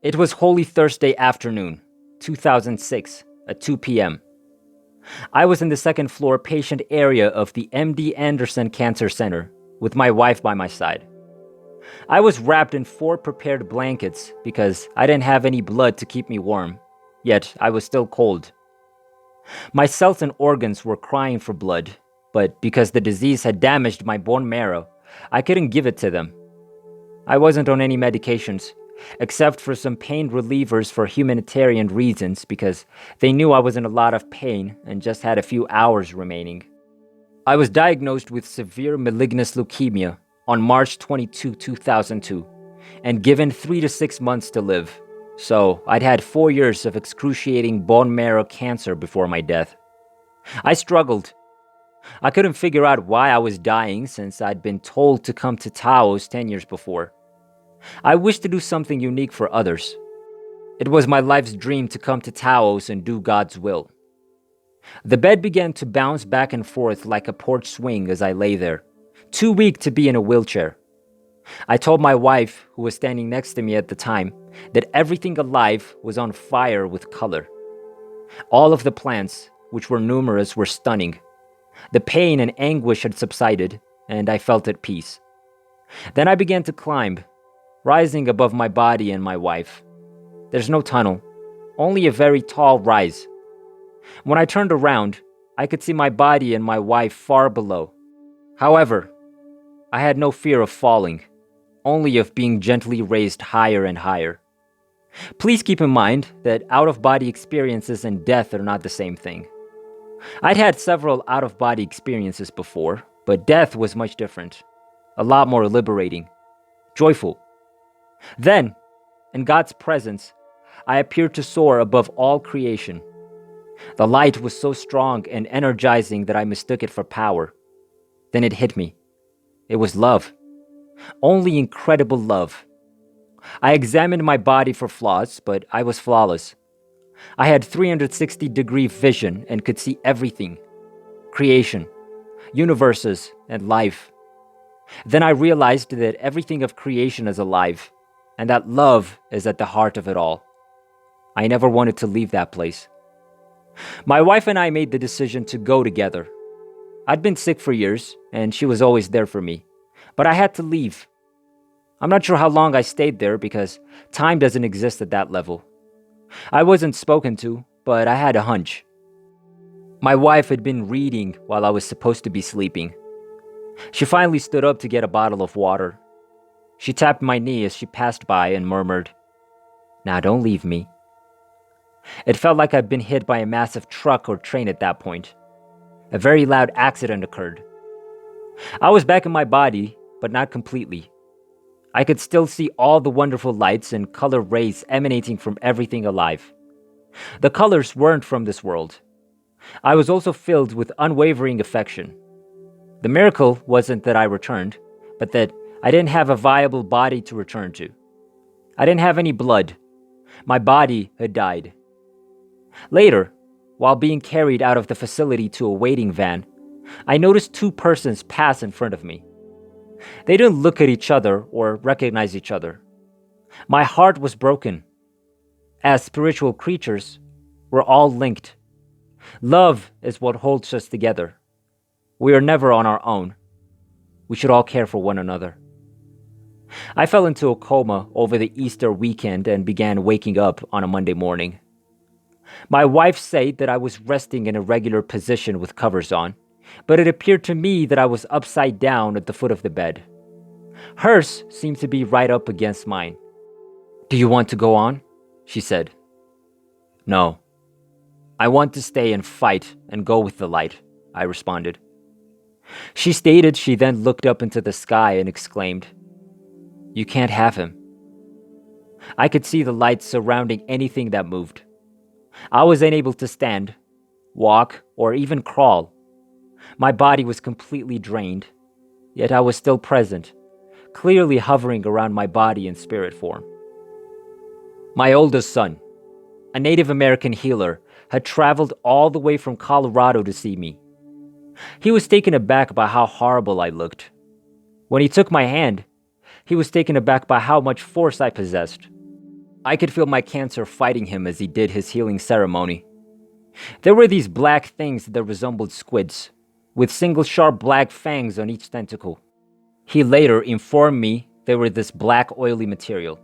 It was Holy Thursday afternoon, 2006, at 2 p.m. I was in the second floor patient area of the MD Anderson Cancer Center with my wife by my side. I was wrapped in 4 prepared blankets because I didn't have any blood to keep me warm, yet I was still cold. My cells and organs were crying for blood, but because the disease had damaged my bone marrow, I couldn't give it to them. I wasn't on any medications, except for some pain relievers for humanitarian reasons because they knew I was in a lot of pain and just had a few hours remaining. I was diagnosed with severe malignant leukemia on March 22, 2002, and given 3 to 6 months to live, so I'd had 4 years of excruciating bone marrow cancer before my death. I struggled. I couldn't figure out why I was dying since I'd been told to come to Taos 10 years before. I wished to do something unique for others. It was my life's dream to come to Taos and do God's will. The bed began to bounce back and forth like a porch swing as I lay there, too weak to be in a wheelchair. I told my wife, who was standing next to me at the time, that everything alive was on fire with color. All of the plants, which were numerous, were stunning. The pain and anguish had subsided, and I felt at peace. Then I began to climb, rising above my body and my wife. There's no tunnel, only a very tall rise. When I turned around, I could see my body and my wife far below. However, I had no fear of falling, only of being gently raised higher and higher. Please keep in mind that out-of-body experiences and death are not the same thing. I'd had several out-of-body experiences before, but death was much different, a lot more liberating, joyful. Then, in God's presence, I appeared to soar above all creation. The light was so strong and energizing that I mistook it for power. Then it hit me. It was love. Only incredible love. I examined my body for flaws, but I was flawless. I had 360-degree vision and could see everything. Creation, universes, and life. Then I realized that everything of creation is alive, and that love is at the heart of it all. I never wanted to leave that place. My wife and I made the decision to go together. I'd been sick for years, and she was always there for me, but I had to leave. I'm not sure how long I stayed there because time doesn't exist at that level. I wasn't spoken to, but I had a hunch. My wife had been reading while I was supposed to be sleeping. She finally stood up to get a bottle of water. She tapped my knee as she passed by and murmured, "Now don't leave me." It felt like I'd been hit by a massive truck or train at that point. A very loud accident occurred. I was back in my body, but not completely. I could still see all the wonderful lights and color rays emanating from everything alive. The colors weren't from this world. I was also filled with unwavering affection. The miracle wasn't that I returned, but that I didn't have a viable body to return to. I didn't have any blood. My body had died. Later, while being carried out of the facility to a waiting van, I noticed 2 persons pass in front of me. They didn't look at each other or recognize each other. My heart was broken. As spiritual creatures, we're all linked. Love is what holds us together. We are never on our own. We should all care for one another. I fell into a coma over the Easter weekend and began waking up on a Monday morning. My wife said that I was resting in a regular position with covers on, but it appeared to me that I was upside down at the foot of the bed. Hers seemed to be right up against mine. "Do you want to go on?" she said. "No. I want to stay and fight and go with the light," I responded. She stated she then looked up into the sky and exclaimed, "You can't have him." I could see the lights surrounding anything that moved. I was unable to stand, walk, or even crawl. My body was completely drained, yet I was still present, clearly hovering around my body in spirit form. My oldest son, a Native American healer, had traveled all the way from Colorado to see me. He was taken aback by how horrible I looked. When he took my hand, he was taken aback by how much force I possessed. I could feel my cancer fighting him as he did his healing ceremony. There were these black things that resembled squids, with single sharp black fangs on each tentacle. He later informed me they were this black oily material.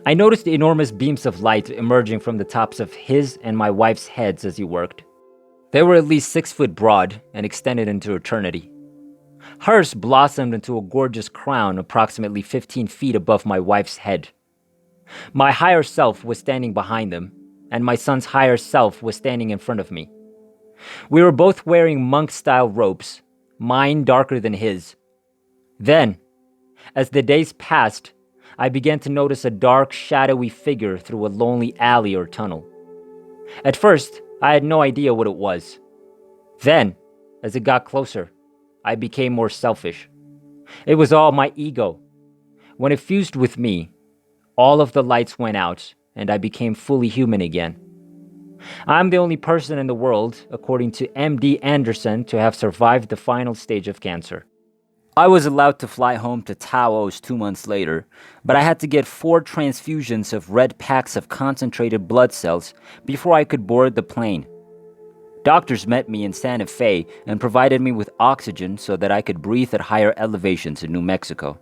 I noticed enormous beams of light emerging from the tops of his and my wife's heads as he worked. They were at least 6 foot broad and extended into eternity. Hers blossomed into a gorgeous crown approximately 15 feet above my wife's head. My higher self was standing behind them, and my son's higher self was standing in front of me. We were both wearing monk-style robes, mine darker than his. Then, as the days passed, I began to notice a dark, shadowy figure through a lonely alley or tunnel. At first, I had no idea what it was. Then, as it got closer, I became more selfish. It was all my ego. When it fused with me, all of the lights went out, and I became fully human again. I'm the only person in the world, according to MD Anderson, to have survived the final stage of cancer. I was allowed to fly home to Taos 2 months later, but I had to get 4 transfusions of red packs of concentrated blood cells before I could board the plane. Doctors met me in Santa Fe and provided me with oxygen so that I could breathe at higher elevations in New Mexico.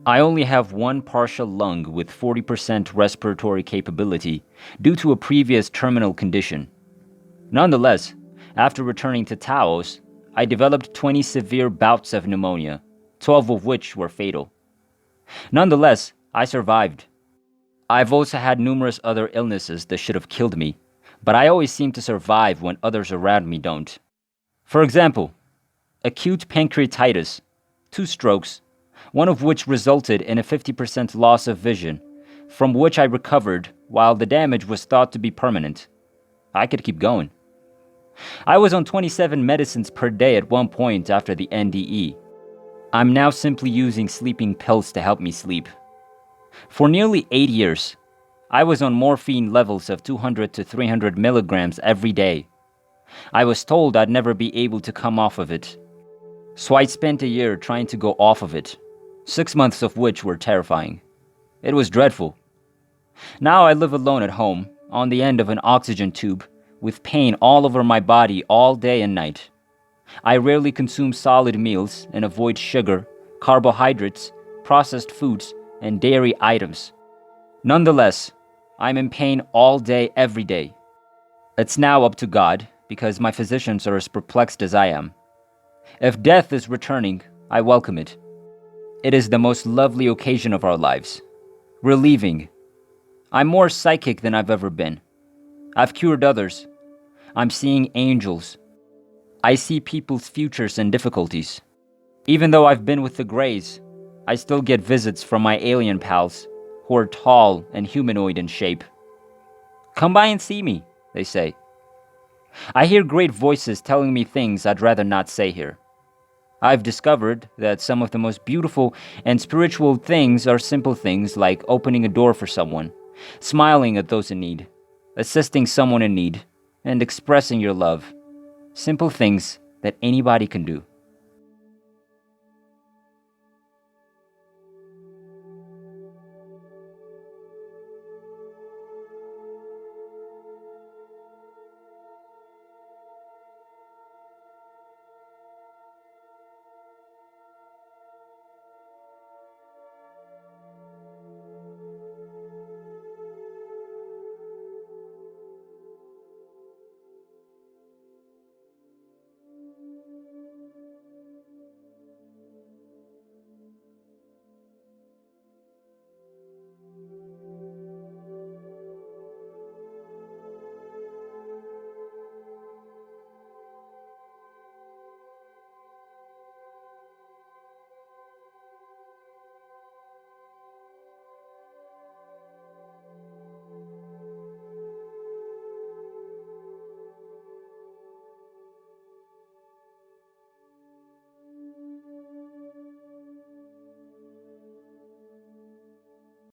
I only have 1 partial lung with 40% respiratory capability due to a previous terminal condition. Nonetheless, after returning to Taos, I developed 20 severe bouts of pneumonia, 12 of which were fatal. Nonetheless, I survived. I've also had numerous other illnesses that should have killed me, but I always seem to survive when others around me don't. For example, acute pancreatitis, 2 strokes, one of which resulted in a 50% loss of vision, from which I recovered while the damage was thought to be permanent. I could keep going. I was on 27 medicines per day at one point after the NDE. I'm now simply using sleeping pills to help me sleep. For nearly 8 years, I was on morphine levels of 200 to 300 milligrams every day. I was told I'd never be able to come off of it. So I spent a year trying to go off of it, 6 months of which were terrifying. It was dreadful. Now I live alone at home, on the end of an oxygen tube, with pain all over my body all day and night. I rarely consume solid meals and avoid sugar, carbohydrates, processed foods, and dairy items. Nonetheless, I'm in pain all day, every day. It's now up to God, because my physicians are as perplexed as I am. If death is returning, I welcome it. It is the most lovely occasion of our lives. We're leaving. I'm more psychic than I've ever been. I've cured others. I'm seeing angels. I see people's futures and difficulties. Even though I've been with the Greys, I still get visits from my alien pals, who are tall and humanoid in shape. Come by and see me, they say. I hear great voices telling me things I'd rather not say here. I've discovered that some of the most beautiful and spiritual things are simple things like opening a door for someone, smiling at those in need, assisting someone in need, and expressing your love. Simple things that anybody can do.